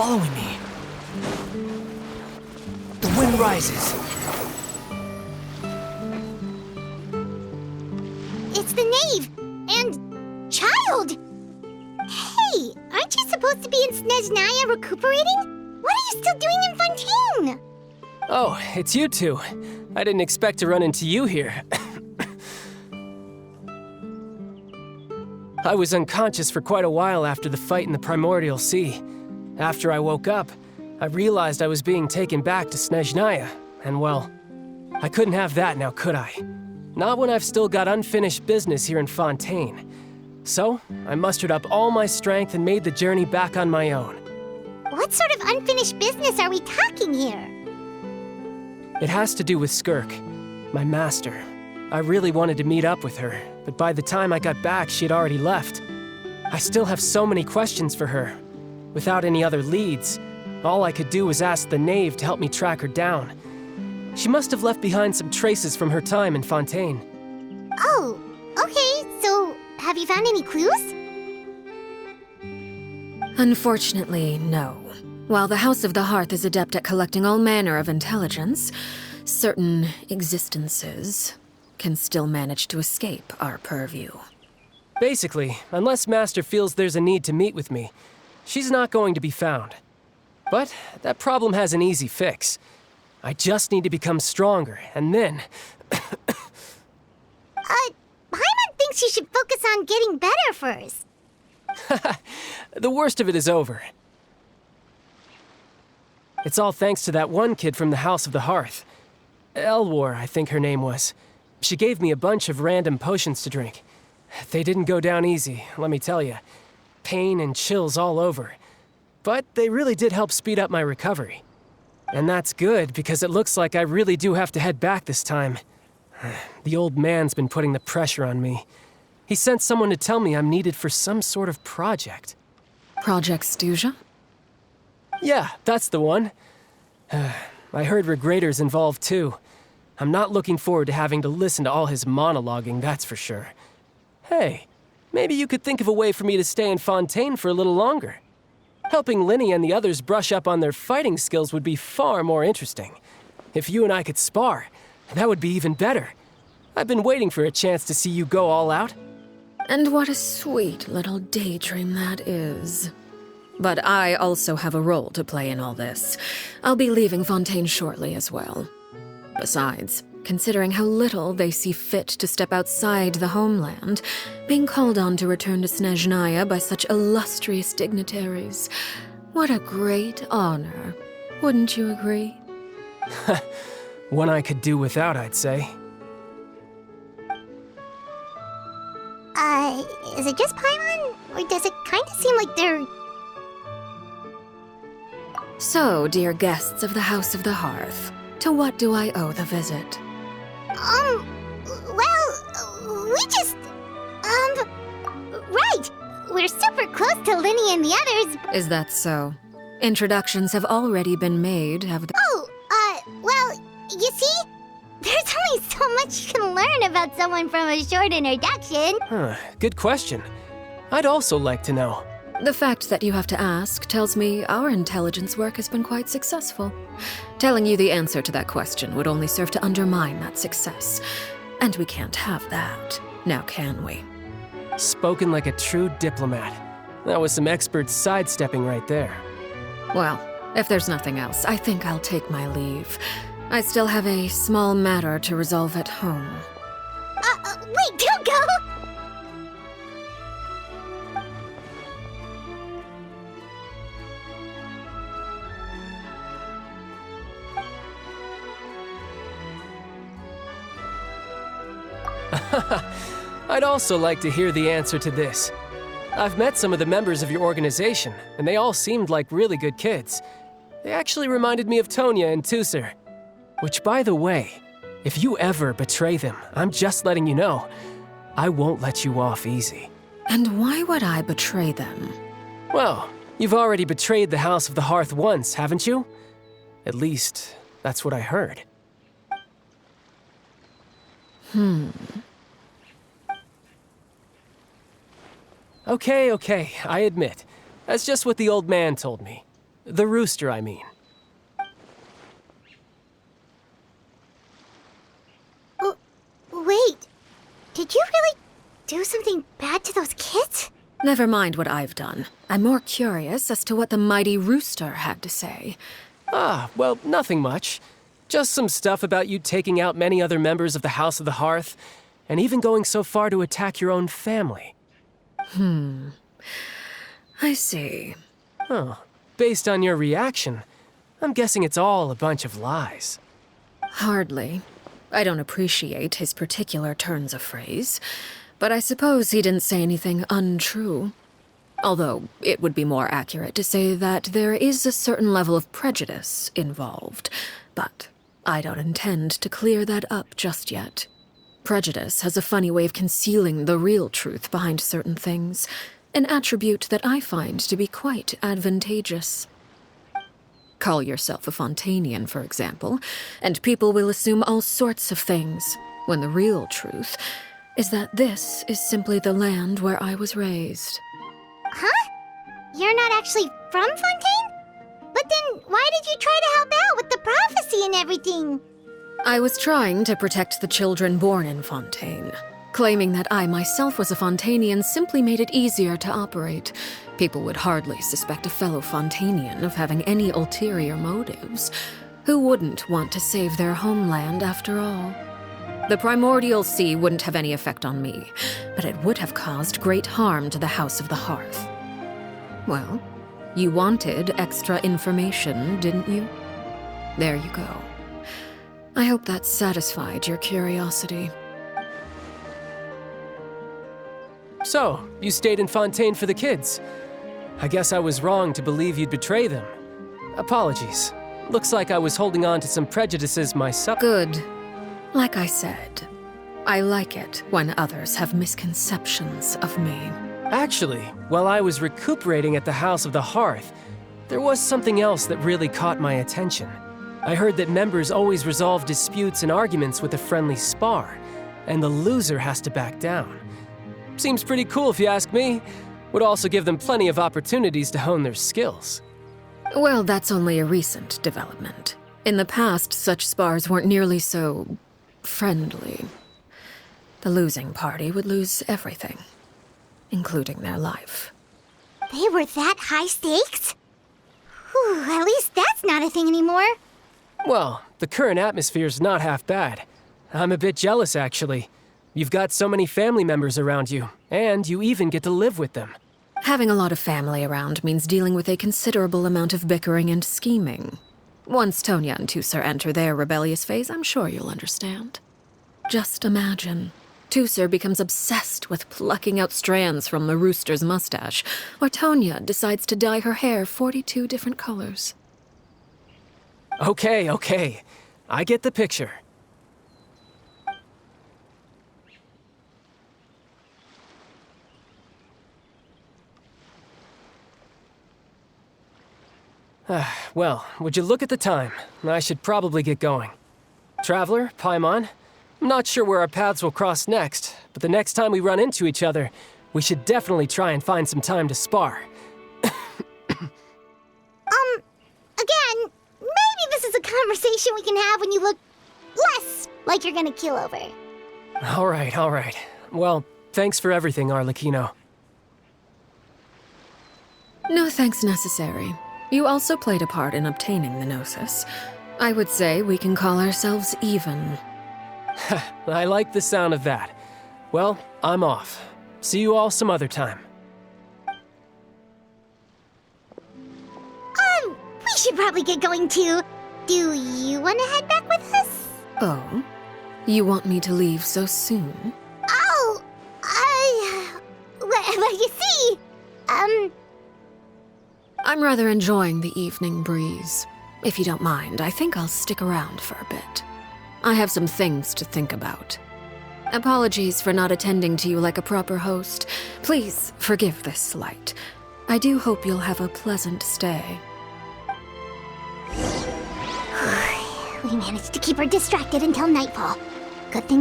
following me. The wind rises. It's the knave! And... Child! Hey, aren't you supposed to be in Snezhnaya recuperating? What are you still doing in Fontaine? Oh, it's you two. I didn't expect to run into you here. I was unconscious for quite a while after the fight in the Primordial Sea. After I woke up, I realized I was being taken back to Snezhnaya, and well, I couldn't have that now, could I? Not when I've still got unfinished business here in Fontaine. So, I mustered up all my strength and made the journey back on my own. What sort of unfinished business are we talking here? It has to do with Skirk, my master. I really wanted to meet up with her, but by the time I got back, she had already left. I still have so many questions for her. Without any other leads, all I could do was ask the knave to help me track her down. She must have left behind some traces from her time in Fontaine. Oh, okay, so have you found any clues? Unfortunately, no. While the House of the Hearth is adept at collecting all manner of intelligence, certain existences can still manage to escape our purview. Basically, unless Master feels there's a need to meet with me, she's not going to be found. But that problem has an easy fix. I just need to become stronger, and then... Paimon thinks you should focus on getting better first. The worst of it is over. It's all thanks to that one kid from the House of the Hearth. Elwar, I think her name was. She gave me a bunch of random potions to drink. They didn't go down easy, let me tell you. Pain and chills all over. But they really did help speed up my recovery. And that's good, because it looks like I really do have to head back this time. The old man's been putting the pressure on me. He sent someone to tell me I'm needed for some sort of project. Project Stuja? Yeah, that's the one. I heard Regrader's involved too. I'm not looking forward to having to listen to all his monologuing, that's for sure. Hey, maybe you could think of a way for me to stay in Fontaine for a little longer. Helping Linny and the others brush up on their fighting skills would be far more interesting. If you and I could spar, that would be even better. I've been waiting for a chance to see you go all out. And what a sweet little daydream that is. But I also have a role to play in all this. I'll be leaving Fontaine shortly as well. Besides, considering how little they see fit to step outside the homeland, being called on to return to Snezhnaya by such illustrious dignitaries, what a great honor. Wouldn't you agree? One I could do without, I'd say. Is it just Paimon? Or does it kind of seem like they're... So, dear guests of the House of the Hearth, to what do I owe the visit? Well, we just... Right! We're super close to Linny and the others. Is that so? Introductions have already been made, have they? Oh, well, you see? There's only so much you can learn about someone from a short introduction. Good question. I'd also like to know. The fact that you have to ask tells me our intelligence work has been quite successful. Telling you the answer to that question would only serve to undermine that success. And we can't have that, now can we? Spoken like a true diplomat. That was some expert sidestepping right there. Well, if there's nothing else, I think I'll take my leave. I still have a small matter to resolve at home. Wait, don't go! I'd also like to hear the answer to this. I've met some of the members of your organization, and they all seemed like really good kids. They actually reminded me of Tonya and Tusser. Which, by the way, if you ever betray them, I'm just letting you know, I won't let you off easy. And why would I betray them? Well, you've already betrayed the House of the Hearth once, haven't you? At least, that's what I heard. Okay, I admit. That's just what the old man told me. The rooster, I mean. Oh, wait. Did you really do something bad to those kids? Never mind what I've done. I'm more curious as to what the mighty rooster had to say. Ah, well, nothing much. Just some stuff about you taking out many other members of the House of the Hearth, and even going so far to attack your own family. I see. Oh, based on your reaction, I'm guessing it's all a bunch of lies. Hardly. I don't appreciate his particular turns of phrase, but I suppose he didn't say anything untrue. Although, it would be more accurate to say that there is a certain level of prejudice involved, but I don't intend to clear that up just yet. Prejudice has a funny way of concealing the real truth behind certain things, an attribute that I find to be quite advantageous. Call yourself a Fontanian, for example, and people will assume all sorts of things, when the real truth is that this is simply the land where I was raised. Huh? You're not actually from Fontaine? But then why did you try to help out with the prophecy and everything? I was trying to protect the children born in Fontaine. Claiming that I myself was a Fontanian simply made it easier to operate. People would hardly suspect a fellow Fontanian of having any ulterior motives. Who wouldn't want to save their homeland after all? The primordial sea wouldn't have any effect on me, but it would have caused great harm to the House of the Hearth. Well, you wanted extra information, didn't you? There you go. I hope that satisfied your curiosity. So, you stayed in Fontaine for the kids. I guess I was wrong to believe you'd betray them. Apologies. Looks like I was holding on to some prejudices myself. Good. Like I said, I like it when others have misconceptions of me. Actually, while I was recuperating at the House of the Hearth, there was something else that really caught my attention. I heard that members always resolve disputes and arguments with a friendly spar, and the loser has to back down. Seems pretty cool if you ask me. Would also give them plenty of opportunities to hone their skills. Well, that's only a recent development. In the past, such spars weren't nearly so friendly. The losing party would lose everything, including their life. They were that high stakes? Whew, at least that's not a thing anymore. Well, the current atmosphere's not half bad. I'm a bit jealous, actually. You've got so many family members around you, and you even get to live with them. Having a lot of family around means dealing with a considerable amount of bickering and scheming. Once Tonya and Tusser enter their rebellious phase, I'm sure you'll understand. Just imagine. Tusser becomes obsessed with plucking out strands from the rooster's mustache, or Tonya decides to dye her hair 42 different colors. Okay. I get the picture. Well, would you look at the time? I should probably get going. Traveler, Paimon, I'm not sure where our paths will cross next, but the next time we run into each other, we should definitely try and find some time to spar. Again, maybe this is a conversation we can have when you look less like you're gonna keel over. All right. Well, thanks for everything, Arlecchino. No thanks necessary. You also played a part in obtaining the Gnosis. I would say we can call ourselves even. I like the sound of that. Well, I'm off. See you all some other time. We should probably get going too. Do you want to head back with us? Oh? You want me to leave so soon? Oh, well, you see, I'm rather enjoying the evening breeze. If you don't mind, I think I'll stick around for a bit. I have some things to think about. Apologies for not attending to you like a proper host. Please forgive this slight. I do hope you'll have a pleasant stay. We managed to keep her distracted until nightfall. Good thing